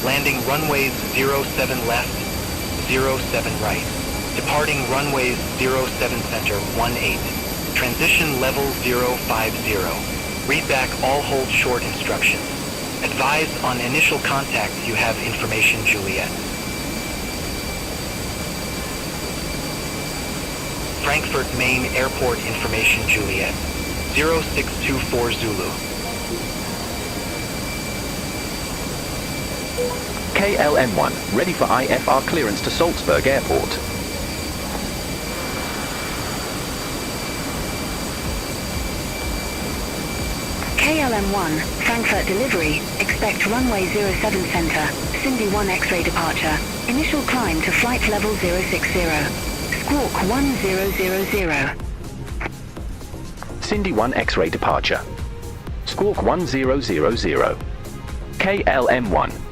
Landing runways 07 left, 07 right. Departing runways 07 center 18. Transition level 050. Read back all hold short instructions. Advise on initial contact you have information Juliet. Frankfurt Main Airport information Juliet. 0624 Zulu. KLM-1, ready for IFR clearance to Salzburg Airport. KLM-1, Frankfurt delivery, expect runway 07 center, Cindy 1 X-ray departure, initial climb to flight level 060, squawk 1000. Cindy 1 X-ray departure. Squawk 1000. KLM-1.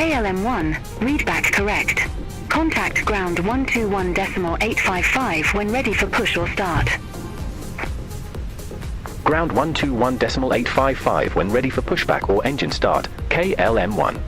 KLM-1, read back correct. Contact ground 121.855 when ready for push or start. Ground 121.855 when ready for pushback or engine start. KLM-1.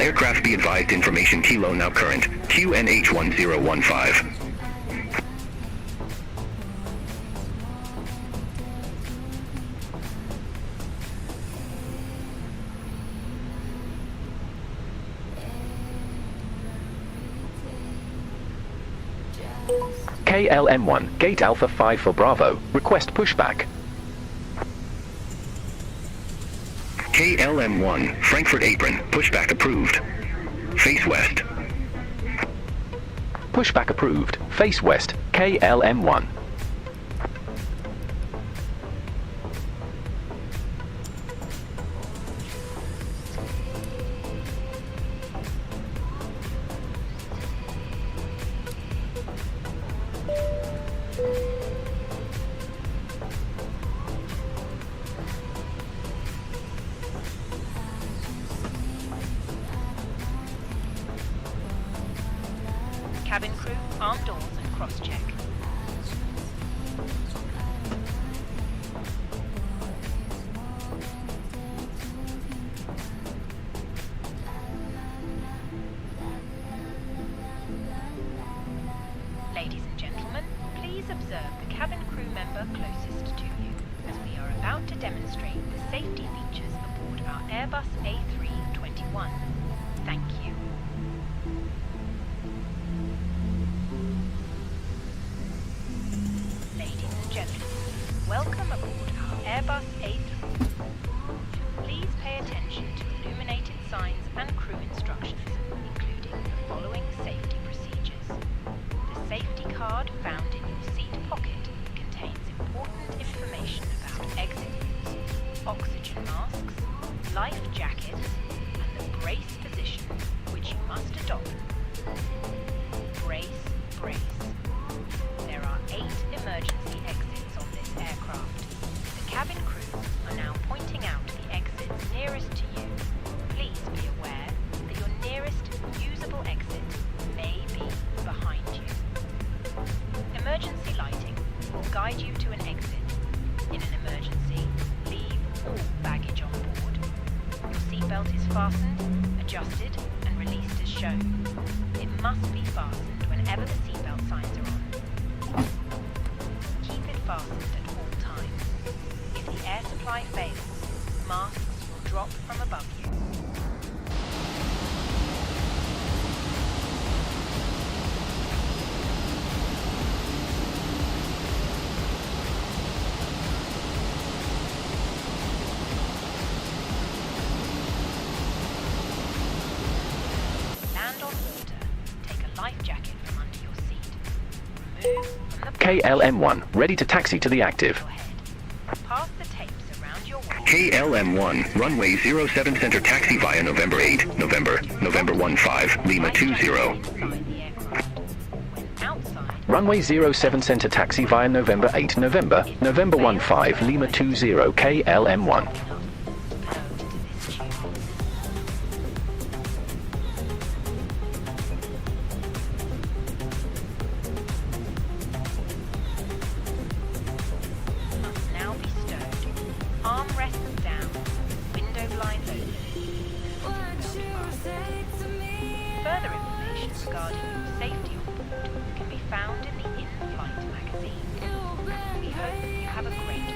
aircraft be advised information Kilo now current, QNH1015. KLM1, Gate Alpha 5 for Bravo, request pushback. KLM1, Frankfurt apron, pushback approved. Face west. Pushback approved, face west, KLM1. Cabin crew, arm doors and cross-check. Ladies and gentlemen, please observe the cabin crew member closest to you, as we are about to demonstrate the safety features aboard our Airbus A321. Thank you. Ladies and gentlemen, welcome aboard our Airbus A3. Please pay attention to illuminated signs and crew instructions, including the following safety procedures. The safety card found in your seat pocket contains important information about exit routes, oxygen masks, life jackets, and the brace position which you must adopt. Brace, brace. There are 8 emergency exits on this aircraft. The cabin crew are now pointing out the exits nearest to you. Please be aware that your nearest usable exit may be behind you. Emergency lighting will guide you to an exit. In an emergency, leave all baggage on board. Your seatbelt is fastened, adjusted, and released as shown. It must be fastened whenever the seatbelt signs are on. Keep it fastened at all times. If the air supply fails, masks will drop from above you. Land on water. Take a life jacket from under your seat. Remove from the KLM1, ready to taxi to the active. your head. Pass the tapes around your waist. KLM1, runway 07 center taxi via November 8, November 15, Lima 20. Inside the aircraft. When outside, Runway 07 center taxi via November 8, November 15, Lima 20, KLM1. blow into this tube. Must now be stowed. Armrests down. Window blinds open. Further information regarding your safety on board can be found in the in-flight magazine. We hope you have a great flight.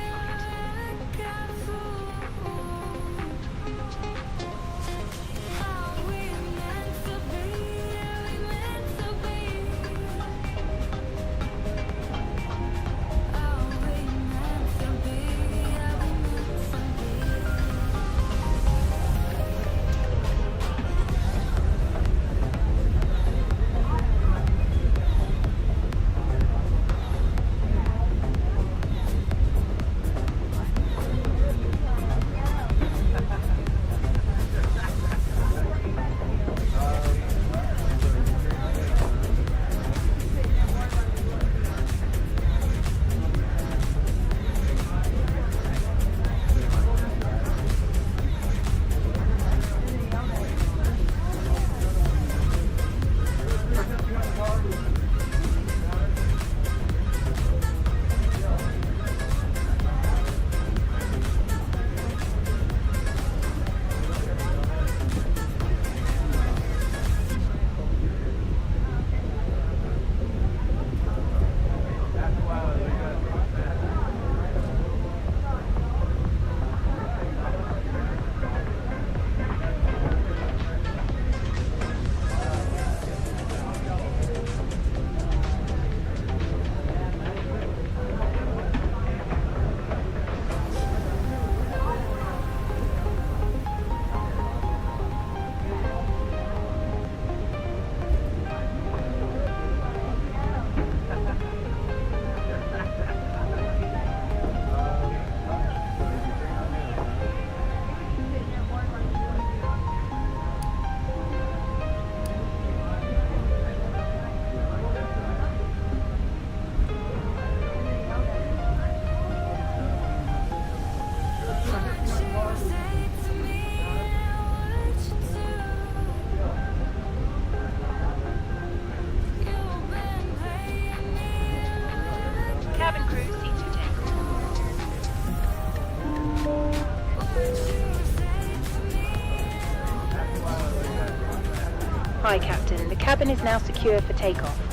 Hi, Captain. The cabin is now secure for takeoff.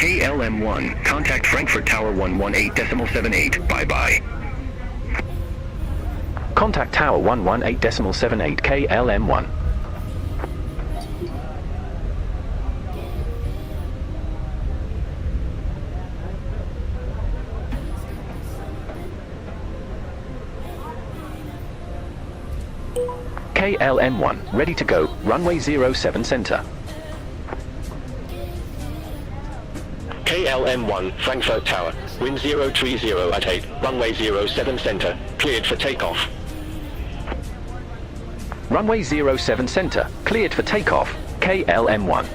KLM1, contact Frankfurt Tower 118.78, bye-bye. Contact Tower 118.78 KLM1. KLM1, ready to go, runway 07 center. KLM1, Frankfurt Tower, wind 030 at 8, runway 07 center, cleared for takeoff. Runway 07 center, cleared for takeoff, KLM1.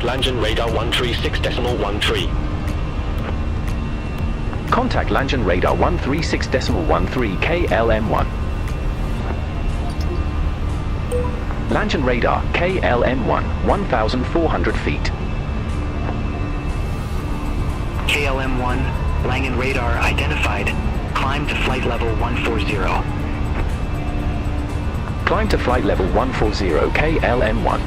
Langen radar 136.13. Contact Langen radar 136.13 KLM1. Langen radar KLM1 1,400 feet. KLM-1, Langen radar identified. Climb to flight level 140. Climb to flight level 140 KLM1.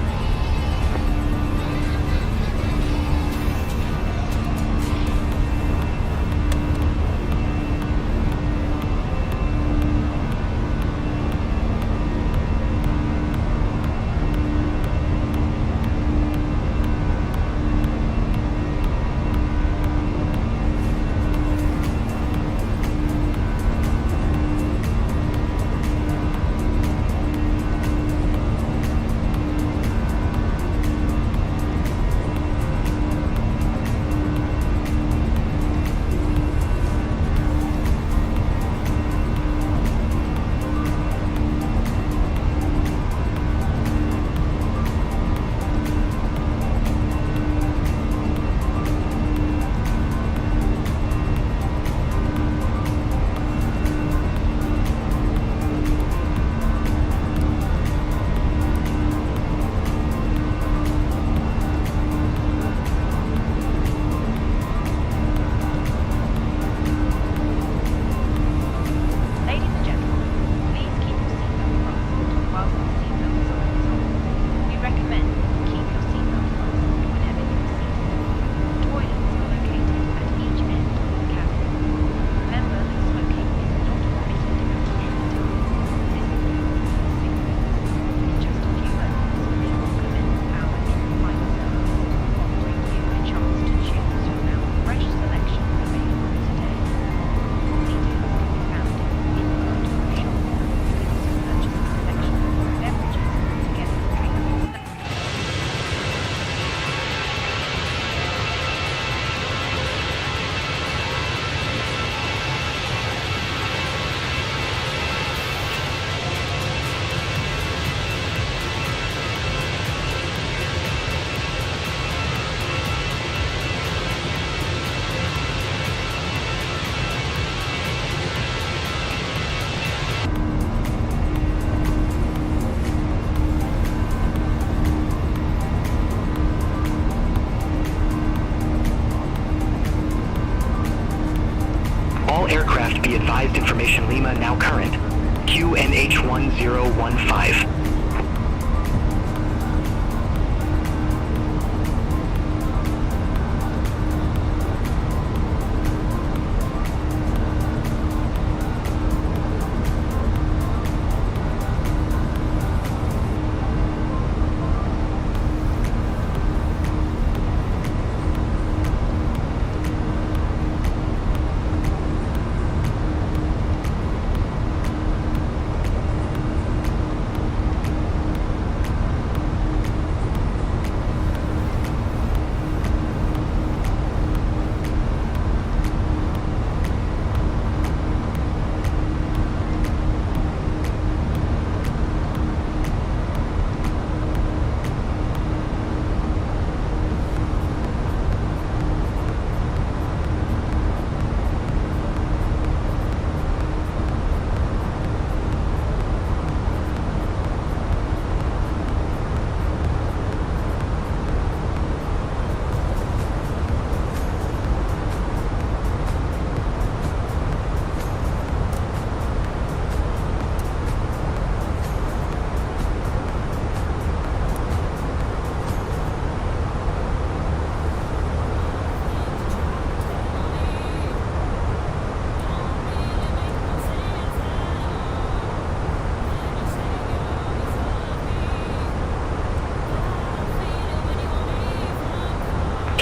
Aircraft be advised information Lima now current. QNH1015.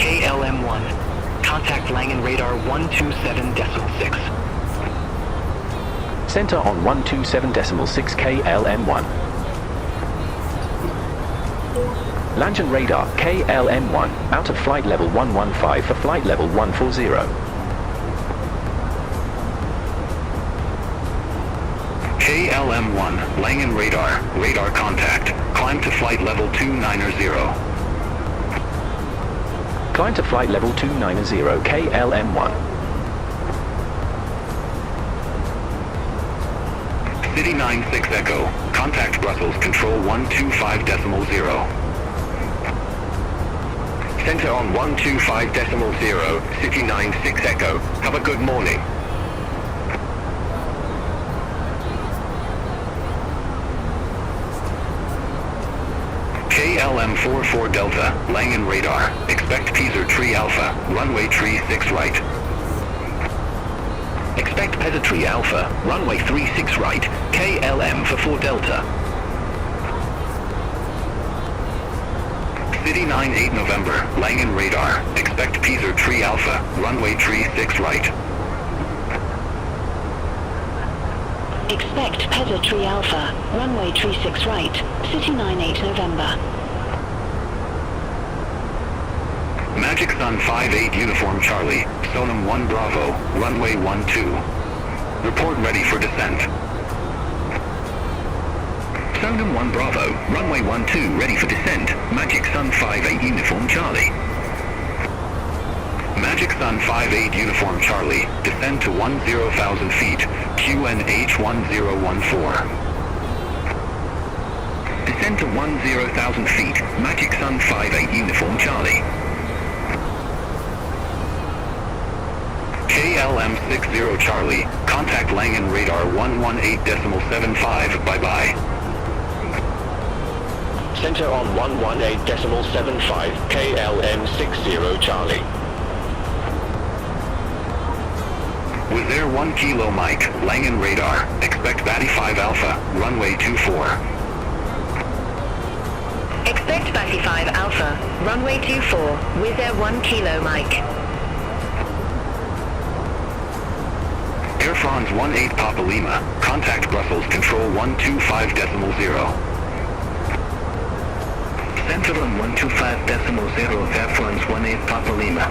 KLM-1. Contact Langen radar 127.6. Center on 127.6 KLM1. Langen radar KLM1 out of flight level 115 for flight level 140. KLM-1, Langen radar contact. Climb to flight level 290. Climb to flight level 290 KLM1. City 96 Echo. Contact Brussels Control 125.0. Center on 125.0, City 96 Echo. Have a good morning. KLM 44 Delta, Langen radar. Expect Peser Tree Alpha, runway tree 6 right. Expect Peser Tree Alpha, runway 36 right, KLM for 4 Delta. City 98 November, Langen radar. Expect Peser Tree Alpha, runway tree 6 right. Expect Peser Tree Alpha, runway tree 6 right, City 98 November. Magic Sun 58 Uniform Charlie, Sonam 1 Bravo, runway 12. Report ready for descent. Sonam 1 Bravo, runway 12 ready for descent, Magic Sun 58 Uniform Charlie. Magic Sun 58 Uniform Charlie, descend to 10,000 feet, QNH 1014. Descend to 10,000 feet, Magic Sun 58 Uniform Charlie. KLM 60 Charlie, contact Langen radar 118.75, bye-bye. Center on 118.75, KLM 60 Charlie. With their 1 kilo Mike, Langen radar, expect Batty 5 Alpha, runway 24. Expect Batty 5 Alpha, runway 24, with their 1 kilo Mike. Air France 18 Papa Lima, contact Brussels Control 125.0. Center on 125.0, Air France 18 Papa Lima.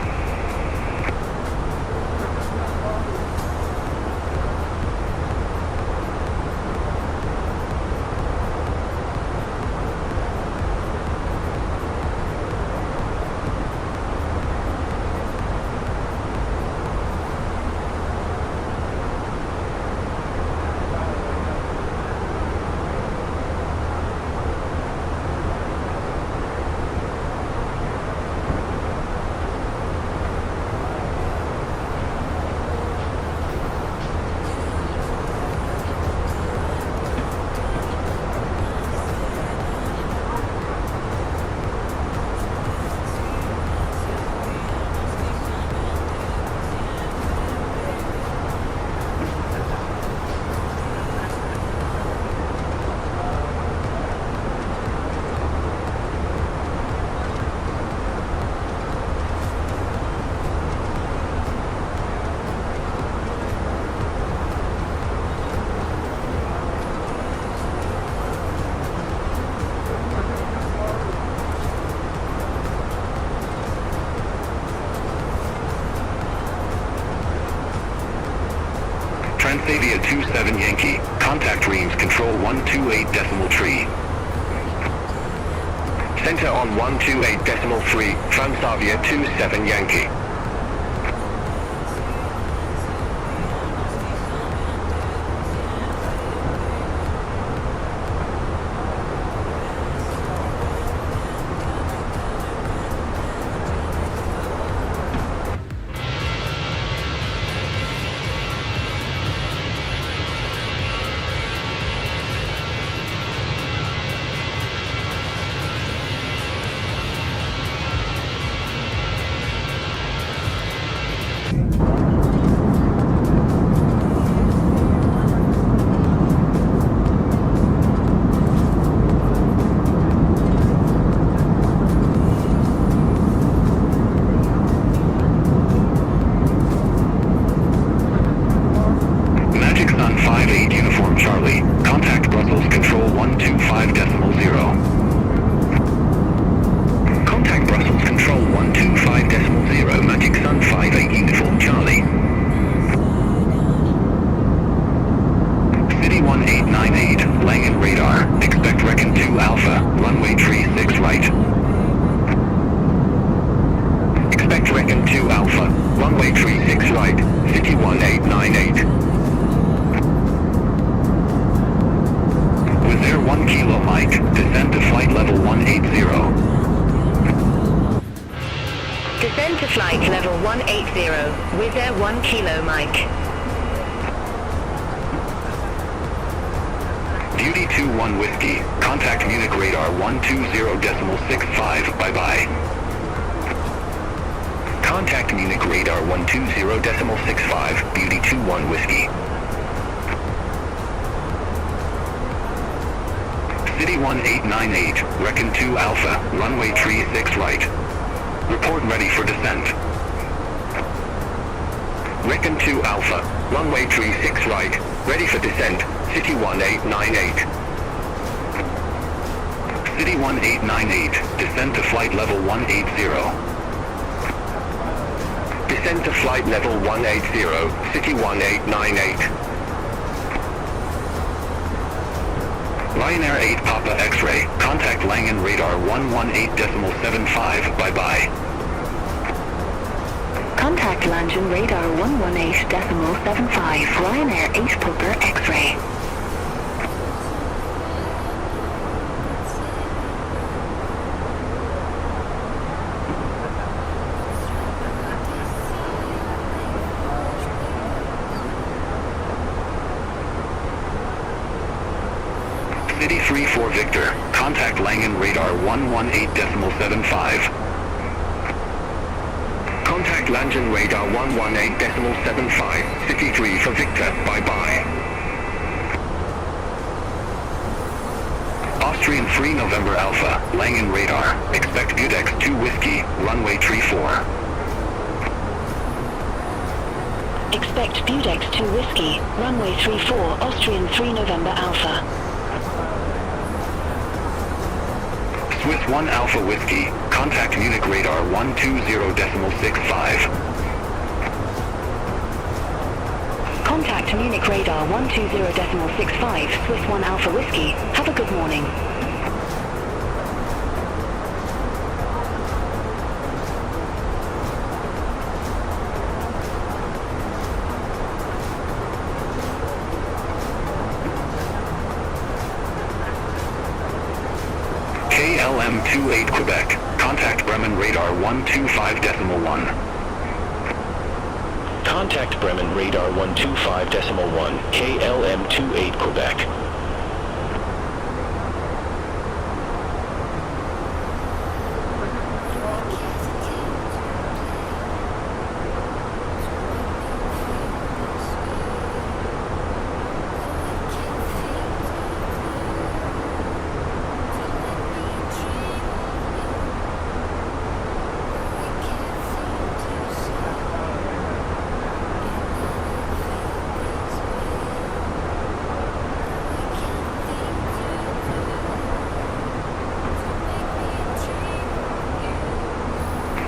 Transavia 27 Yankee, contact Reims Control 128.3. Center on 128.3, Transavia 27 Yankee. tree 6 right, City 1898. Wizz Air 1 Kilo Mike, descend to flight level 180. Descend to flight level 180, Wizz Air 1 Kilo Mike. Beauty 21 Whiskey, contact Munich radar 120.65, bye-bye. Contact Munich radar 120.65, Beauty 21 Whiskey. City 1898, Recon 2 Alpha, runway tree 6 right. Report ready for descent. Recon 2 Alpha, runway tree 6 right, ready for descent, City 1898. City 1898, descend to flight level 180. Descend to flight level 180, City 1898. Ryanair 8 Papa X-ray, contact Langen radar 118.75, bye-bye. Contact Langen radar 118.75, Ryanair 8 Papa X-ray. City 34 Victor, contact Langen radar 118.75. Contact Langen radar 118.75, City 3 for Victor, bye-bye. Austrian 3 November Alpha, Langen radar, expect Budex 2 Whiskey, runway tree 4. Expect Budex 2 Whiskey, runway 34, Austrian 3 November Alpha. Swiss 1 Alpha Whiskey, contact Munich radar 120.65. Contact Munich radar 120.65, Swiss 1 Alpha Whiskey. Have a good morning. KLM-28 Quebec, contact Bremen radar 125.1. Contact Bremen radar 125.1, KLM-28 Quebec.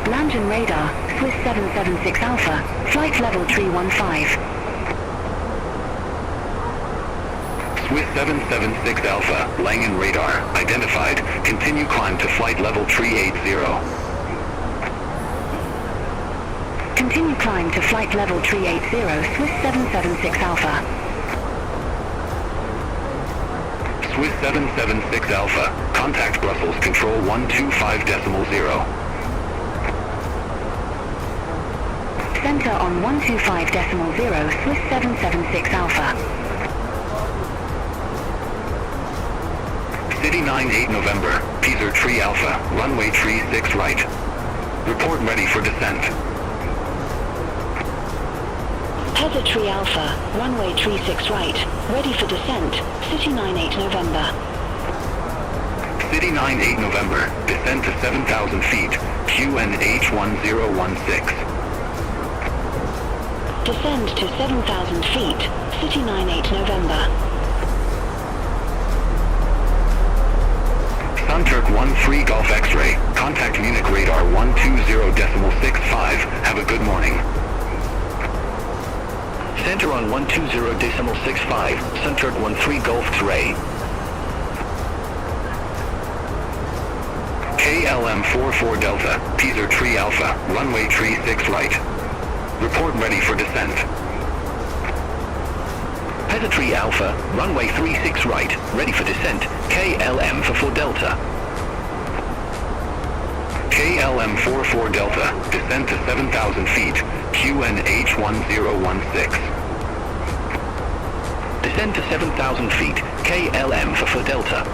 Langen radar, Swiss 776 Alpha, flight level 315. Swiss 776 Alpha, Langen radar, identified, continue climb to flight level 380. Continue climb to flight level 380, Swiss 776 Alpha. Swiss 776 Alpha, contact Brussels control 125.0. Center on 125.0, Swiss 776 Alpha. City 98 November, Pieser Tree Alpha, runway tree 6 right. Report ready for descent. Heather Tree Alpha, runway tree 6 right, ready for descent, City 98 November. City 98 November, descend to 7,000 feet, QNH 1016. Descend to 7,000 feet, City 98 November. Sunturk 13 Golf X-ray, contact Munich radar 120.65, have a good morning. Center on 120.65, Sunturk 13 Golf X-ray. KLM 44 Delta, Pieser Tree Alpha, runway tree 6 right. Report ready for descent. Peasantry Alpha, runway 36 right, ready for descent, KLM for Delta. KLM 44 Delta, descent to 7,000 feet, QNH 1016. Descend to 7,000 feet, KLM for Delta.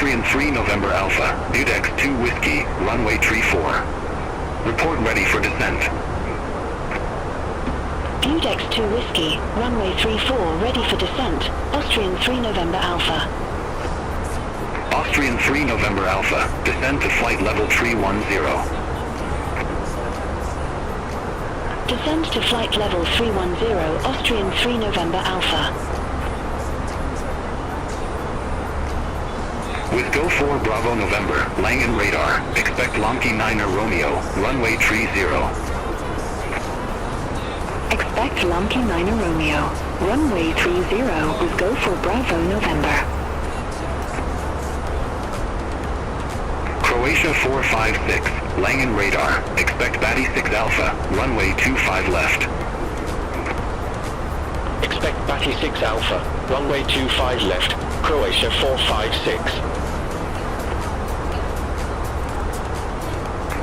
Austrian 3 November Alpha, Budex 2 Whiskey, runway 34. Report ready for descent. Budex 2 Whiskey, runway 34 ready for descent. Austrian 3 November Alpha. Austrian 3 November Alpha, descend to flight level 310. Descend to flight level 310, Austrian 3 November Alpha. With Go 4 Bravo November, Langen radar, expect Lomke 9er Romeo, runway 30. Expect Lomke 9er Romeo, runway 30 with Go 4 Bravo November. Croatia 456, Langen radar, expect Batty 6 Alpha, runway 25 left. Expect Batty 6 Alpha, runway 25 left, Croatia 456.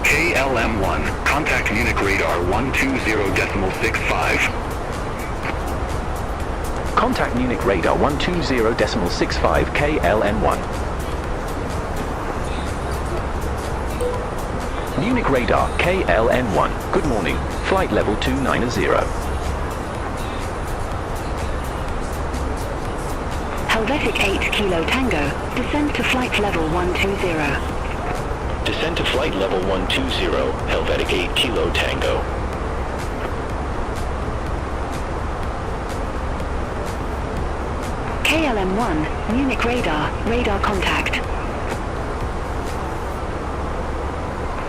KLM1, contact Munich radar 120.65. Contact Munich radar 120.65 KLM1. Munich radar KLM1, good morning, flight level 290. Helvetic 8 Kilo Tango, descend to flight level 120. Descend to flight level 120, Helvetic 8 Kilo Tango. KLM1, Munich radar, radar contact.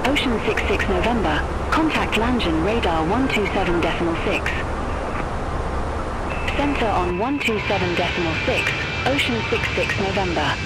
Ocean 66 November, contact Langen radar 127.6. Center on 127.6, Ocean 66 November.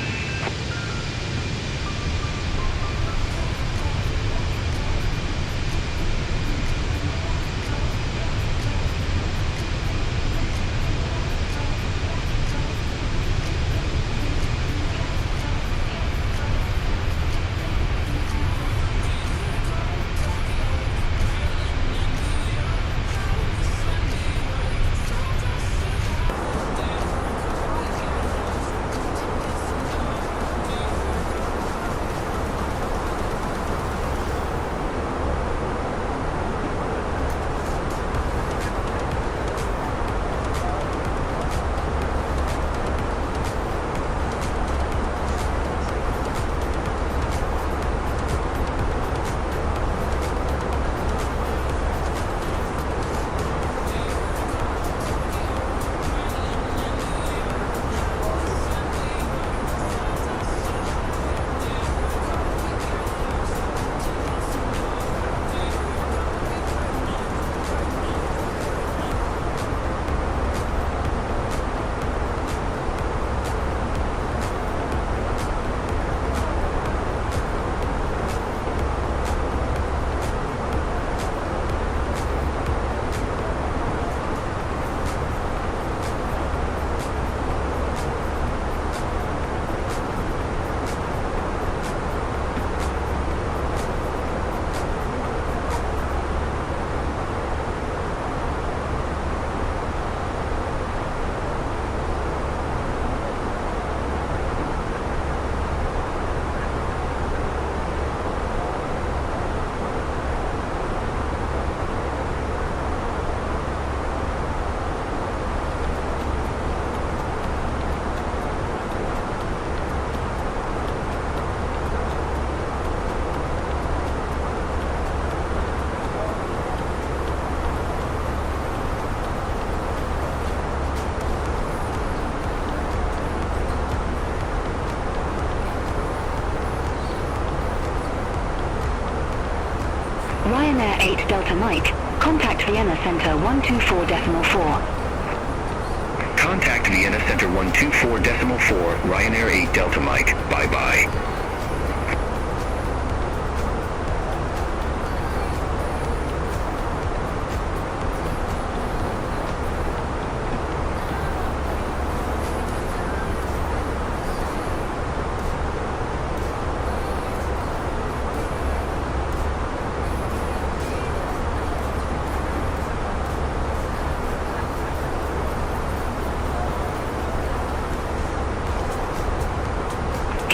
Delta Mike. Contact Vienna Center 124.4. Contact Vienna Center 124.4, Ryanair 8 Delta Mike. Bye-bye.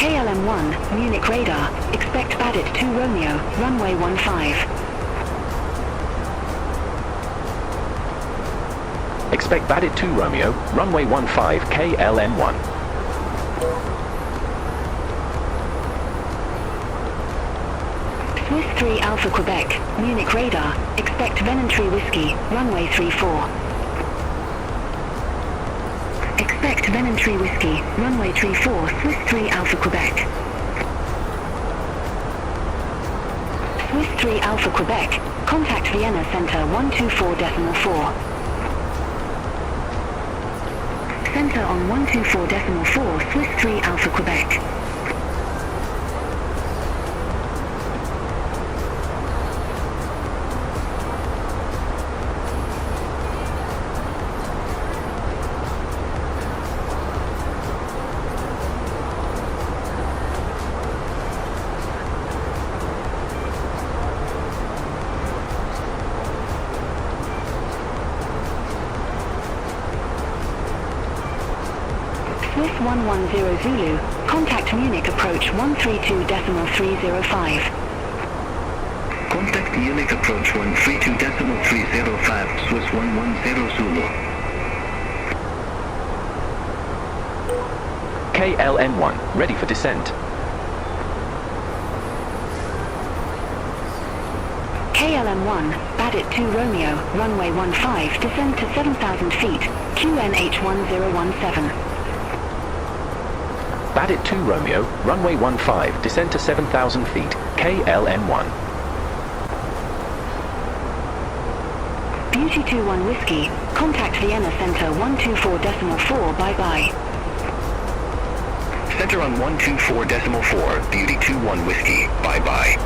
KLM1, Munich radar, expect Badit 2 Romeo, runway 15. Expect Badit 2 Romeo, runway 15, KLM1. Swiss 3 Alpha Quebec, Munich radar, expect Venentry Whiskey, runway 34. Expect Venentry Whiskey, runway 34, Swiss 3 Alpha Quebec. Swiss 3 Alpha Quebec, contact Vienna Center 124.4. Center on 124.4, Swiss 3 Alpha Quebec. Swiss 110 Zulu, contact Munich approach 132.305. Contact Munich approach 132.305, Swiss 110 Zulu. KLM1, ready for descent. KLM1, Badit 2 Romeo, runway 15, descend to 7,000 feet, QNH 1017. Badit 2 Romeo, runway 15, descend to 7,000 feet, KLM1. Beauty 21 Whiskey, contact Vienna Center 124.4, bye-bye. Center on 124.4, Beauty 21 Whiskey, bye-bye.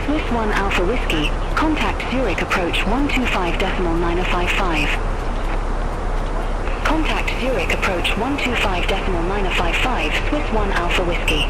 Swiss 1 Alpha Whiskey, contact Zurich approach 125.955. Contact Zurich approach 125.955, Swiss 1 Alpha Whiskey.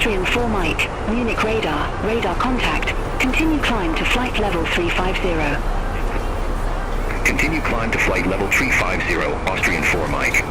Austrian 4 Mike, Munich radar contact. Continue climb to flight level 350. Continue climb to flight level 350, Austrian 4 Mike.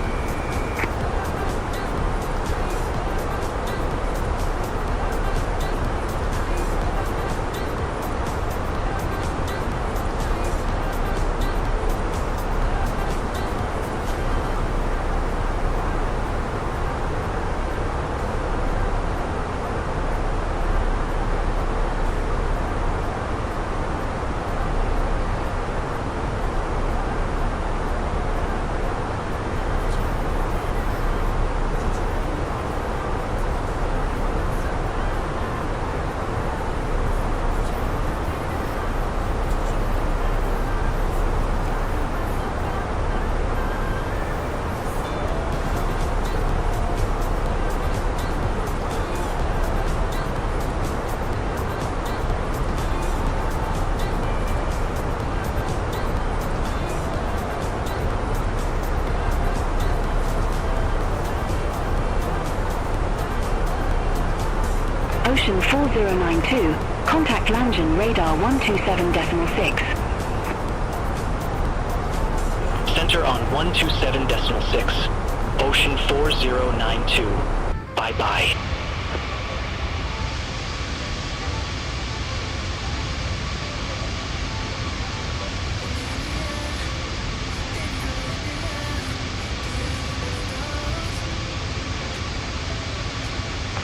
Ocean 4092, contact Langen radar 127.6. Center on 127.6. Ocean 4092. Bye-bye.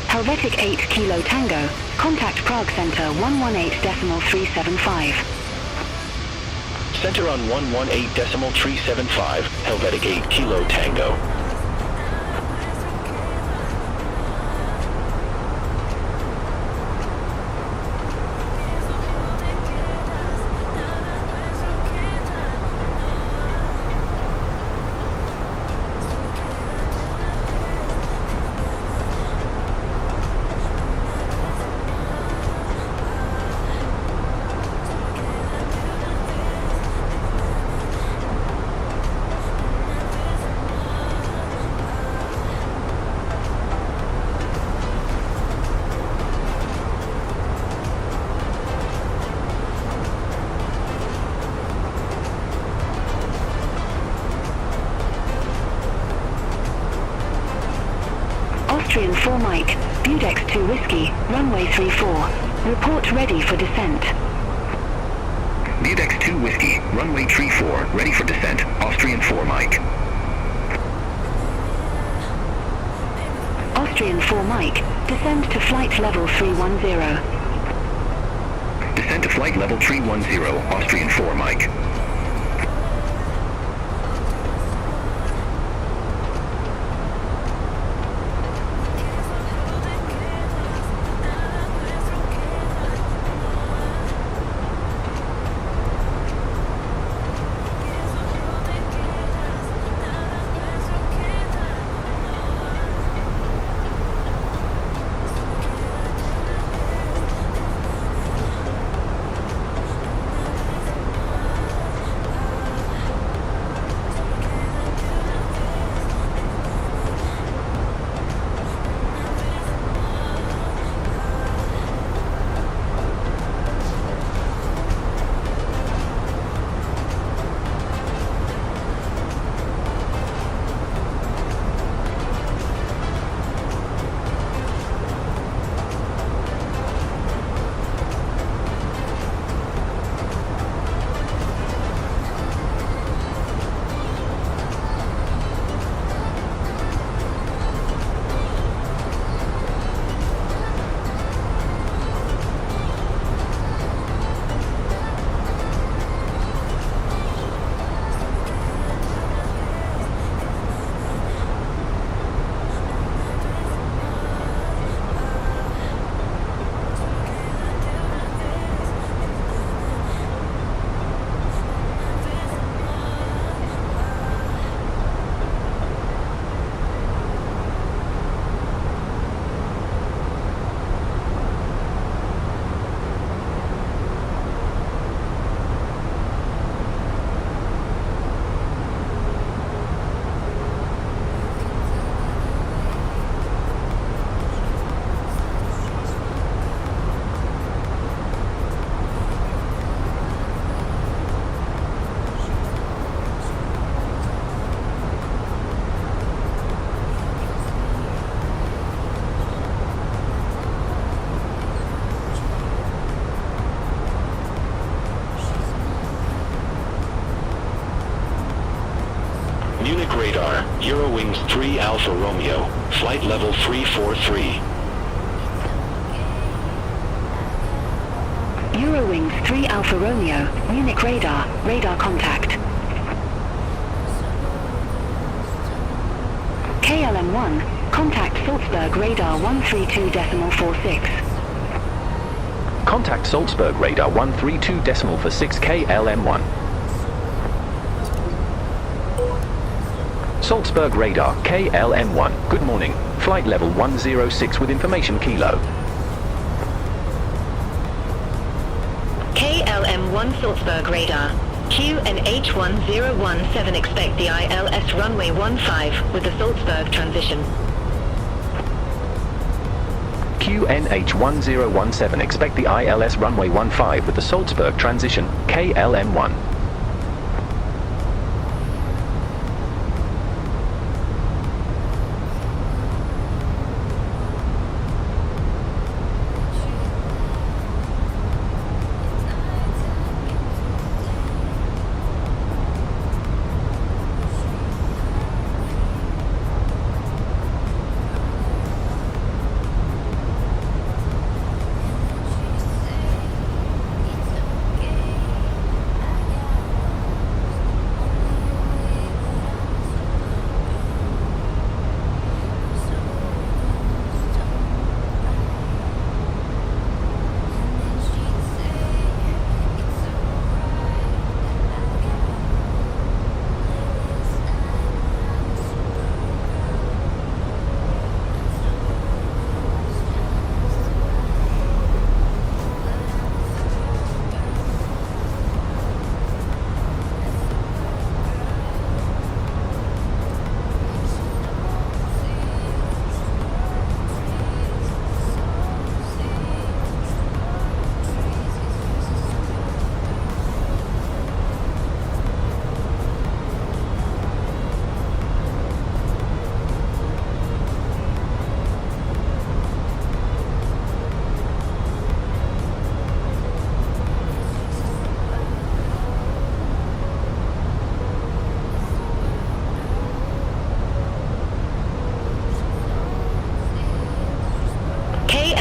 Helvetic 8 Kilo Tango, contact Prague Center 118.375. Center on 118.375, Helvetic 8 Kilo Tango. Austrian 4 Mike, Budex 2 Whiskey, runway 34. Report ready for descent. Budex 2 Whiskey, runway 34, ready for descent, Austrian 4 Mike. Austrian 4 Mike, descend to flight level 310. Descent to flight level 310, Austrian 4 Mike. Eurowings 3 Alpha Romeo, flight level 343. Eurowings 3 Alpha Romeo, Munich radar, radar contact. KLM1, contact Salzburg radar 132.46. Contact Salzburg radar 132.46 KLM1. Salzburg radar KLM1, good morning. Flight level 106 with information kilo. KLM1 Salzburg radar. QNH1017 expect the ILS runway 15 with the Salzburg transition. QNH1017 expect the ILS runway 15 with the Salzburg transition, KLM1.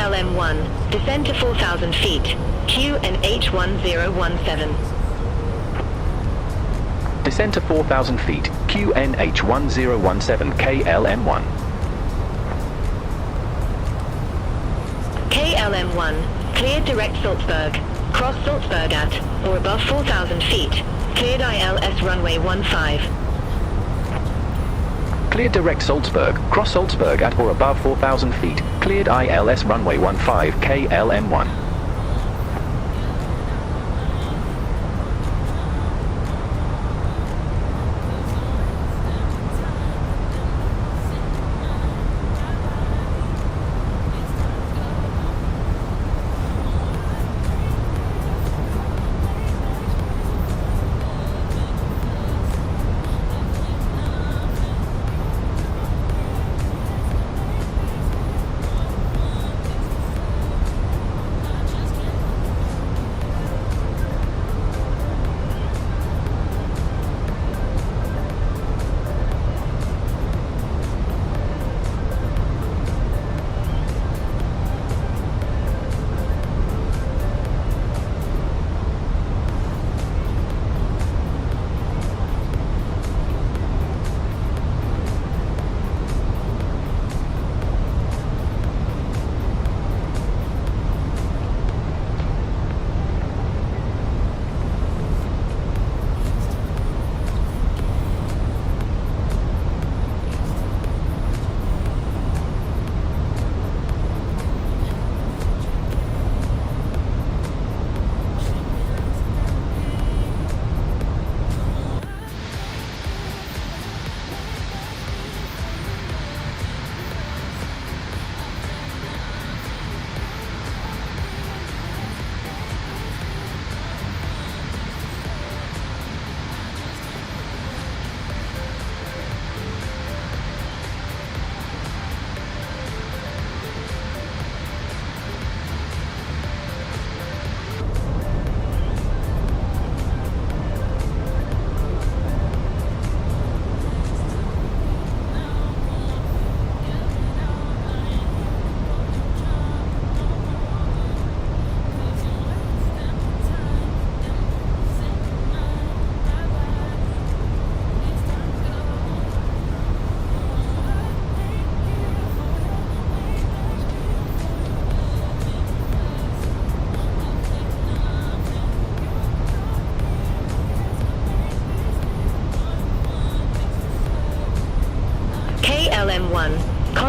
KLM1, descend to 4,000 feet. QNH1017. Descend to 4,000 feet, QNH1017 KLM1. KLM1, cleared direct Salzburg. Cross Salzburg at, or above 4,000 feet. Cleared ILS runway 15. Cleared direct Salzburg, cross Salzburg at or above 4,000 feet. Cleared ILS runway 15 KLM1.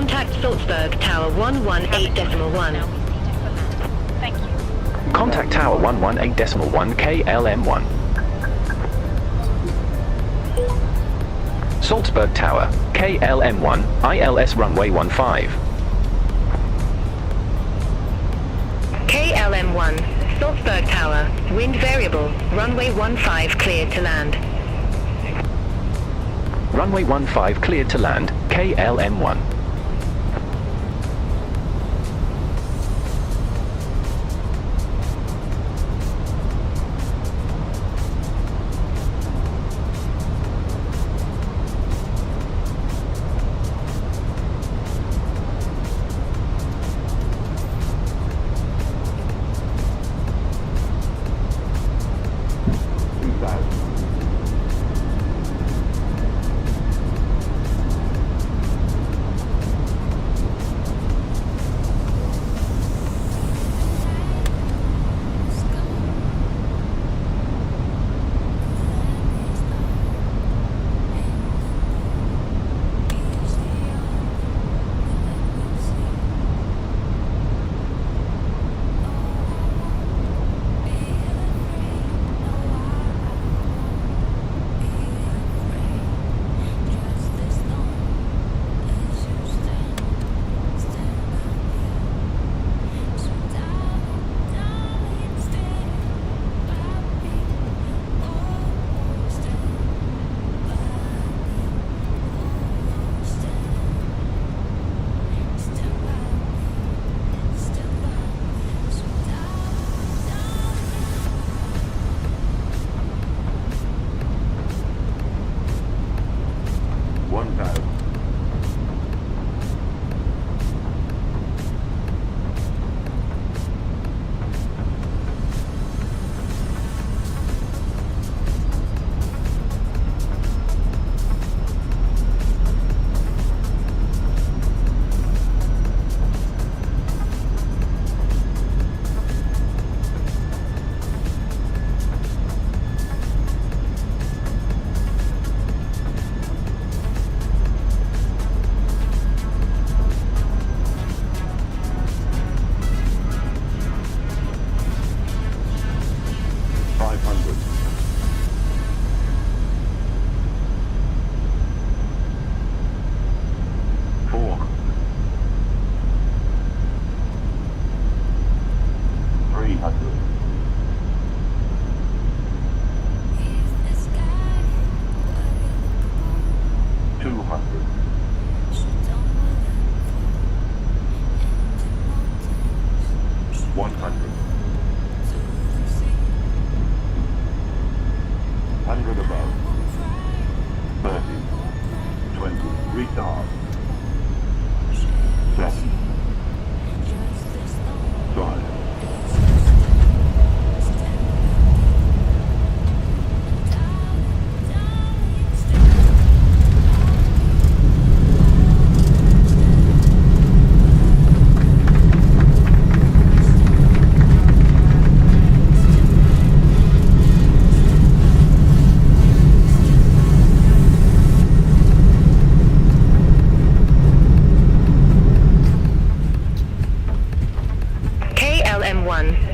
Contact Salzburg Tower 118.1. Thank you. Contact Tower 118.1 KLM1. Salzburg Tower, KLM1, ILS runway 15. KLM1, Salzburg Tower, wind variable, runway 15 cleared to land. Runway 15 cleared to land, KLM1.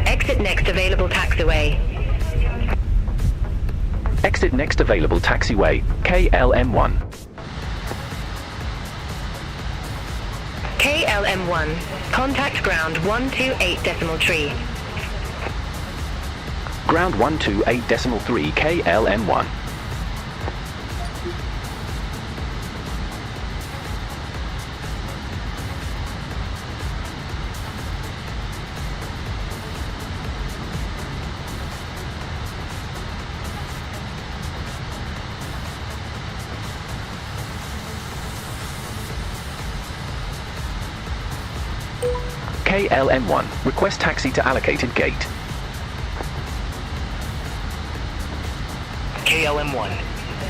Exit next available taxiway. Exit next available taxiway, KLM1. KLM1, contact ground 128.3. Ground 128.3 KLM1. KLM1, request taxi to allocated gate. KLM1,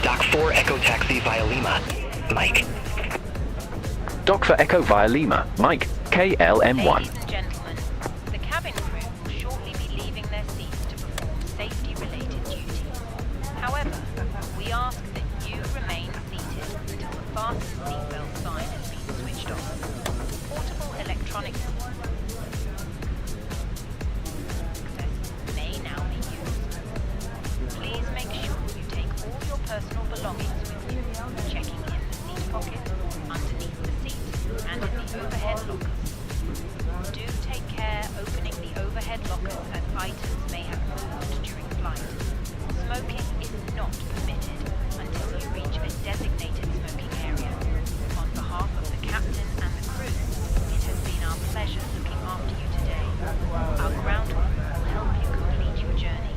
Dock 4 Echo Taxi via Lima. Mike. Dock for Echo via Lima. Mike, KLM1. Ladies and gentlemen, the cabin crew will shortly be leaving their seats to perform safety-related duties. However, we ask that you remain seated until the fasten seatbelt sign has been switched off. lockers as items may have moved during flight. Smoking is not permitted until you reach a designated smoking area. On behalf of the captain and the crew, it has been our pleasure looking after you today. Our ground crew will help you complete your journey.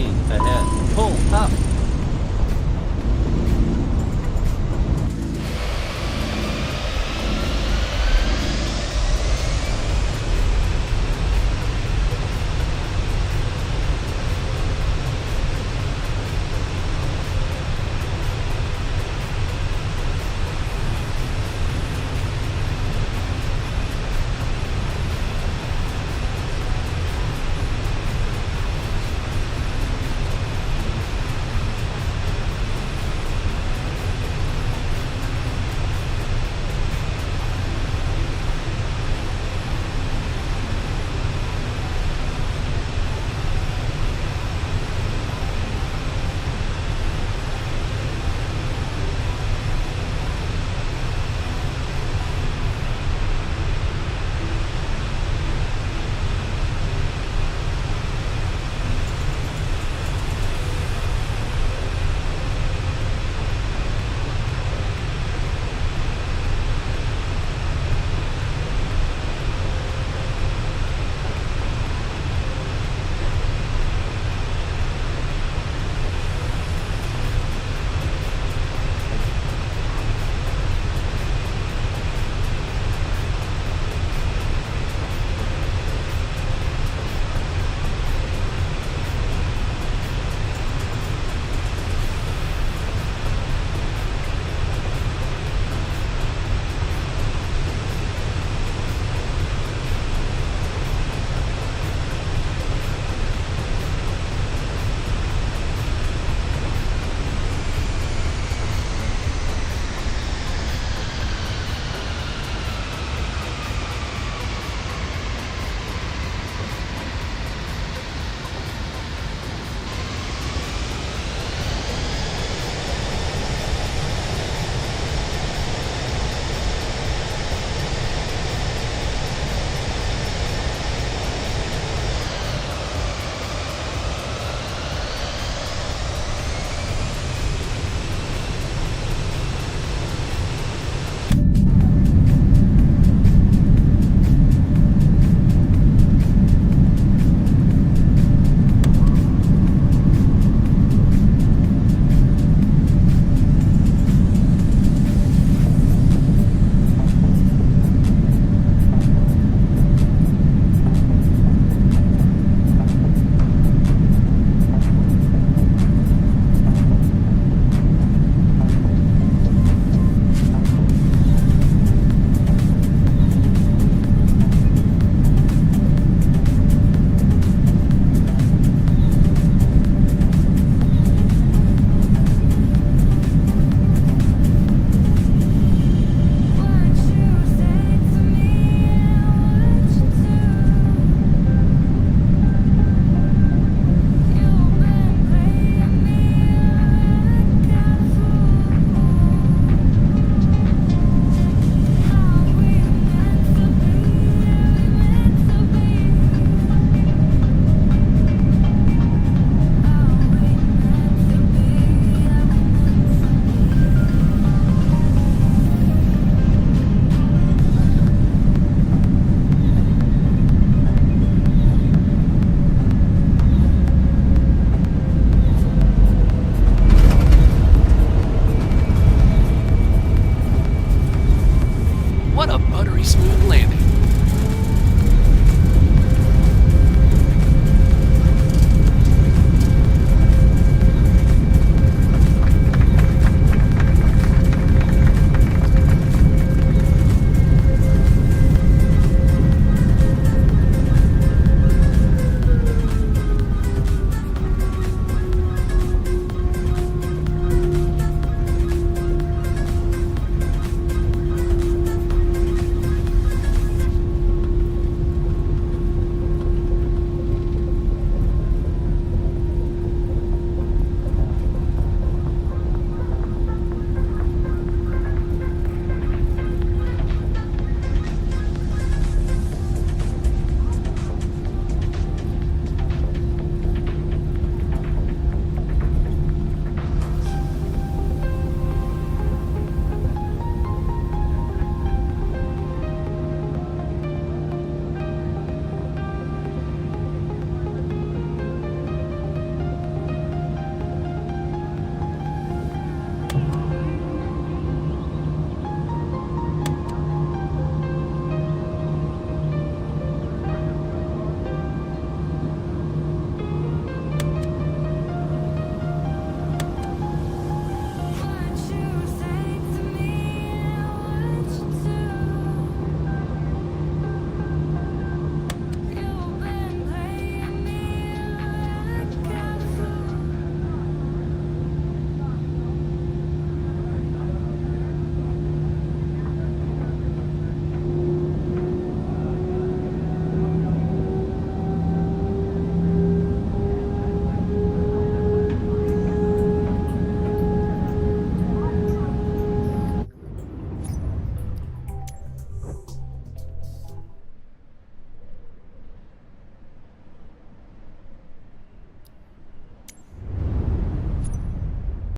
ahead. Pull up.